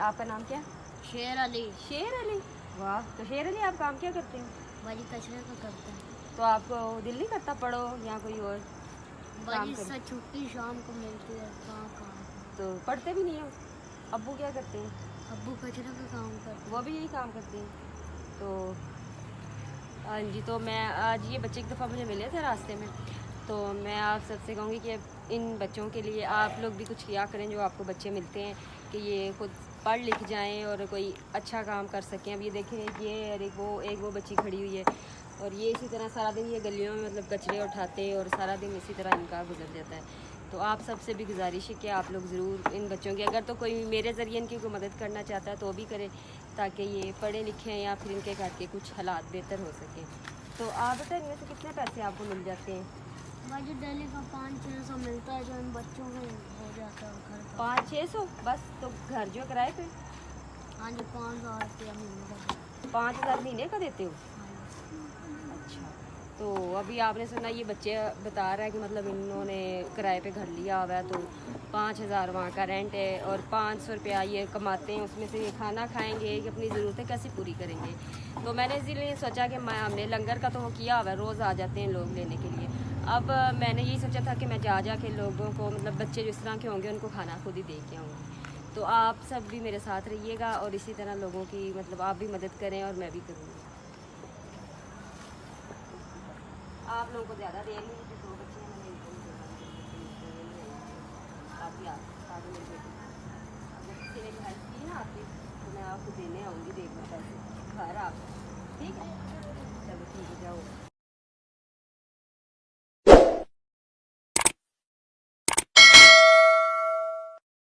आपका नाम क्या? शेर अली। शेर अली, वाह। तो शेर अली आप काम क्या करते हैं? बाजी कचरे का करता है। तो आपको दिल नहीं करता पढ़ो या कोई और बाजी काम से छुट्टी शाम को मिलती है, कहाँ काम। तो पढ़ते भी नहीं हो? अब्बू क्या करते हैं? अब्बू कचरे का काम करते वो भी यही काम करते हैं। तो हाँ जी, तो मैं आज ये बच्चे एक दफ़ा मुझे मिले थे रास्ते में, तो मैं आप सबसे कहूँगी कि इन बच्चों के लिए आप लोग भी कुछ किया करें जो आपको बच्चे मिलते हैं, कि ये खुद पढ़ लिख जाएं और कोई अच्छा काम कर सकें। अब ये देखें, ये और एक वो बच्ची खड़ी हुई है और ये इसी तरह सारा दिन ये गलियों में मतलब कचरे उठाते और सारा दिन इसी तरह इनका गुजर जाता है। तो आप सबसे भी गुजारिश है कि आप लोग ज़रूर इन बच्चों की, अगर तो कोई मेरे ज़रिए इनकी कोई मदद करना चाहता है तो भी करे, ताकि ये पढ़े लिखें या फिर इनके घर के कुछ हालात बेहतर हो सकें। तो आप बताएं, इनमें से कितने पैसे आपको मिल जाते हैं? बाजी डेली का 500-600 मिलता है, जो इन बच्चों को हो जाता है घर का। 500-600 बस? तो घर जो किराए पे? हाँ जी, 5,000 रुपया महीने का। 5,000 महीने का देते हो? हाँ अच्छा। तो अभी आपने सुना ये बच्चे बता रहा है कि मतलब इन्होंने किराए पे घर लिया हुआ है, तो 5,000 वहाँ का रेंट है और 500 रुपया ये कमाते हैं, उसमें से ये खाना खाएंगे कि अपनी ज़रूरतें कैसे पूरी करेंगे। तो मैंने इसीलिए सोचा कि हमने लंगर का तो किया हुआ है, रोज़ आ जाते हैं लोग लेने के लिए। अब मैंने यही सोचा था कि मैं जा के लोगों को, मतलब बच्चे जिस तरह के होंगे उनको खाना खुद ही दे के आऊँगी। तो आप सब भी मेरे साथ रहिएगा और इसी तरह लोगों की मतलब आप भी मदद करें और मैं भी करूँगी। आप लोगों को ज़्यादा देर नहीं होती, 2 बच्चे हैं, मैंने इनको नहीं देना, आप भी आ मेरे बेटे। अगर किसी ने हेल्प की ना आपकी तो मैं आपको देने आऊँगी, देखना पैसे घर आप, ठीक है? चलो ठीक है, जाओ।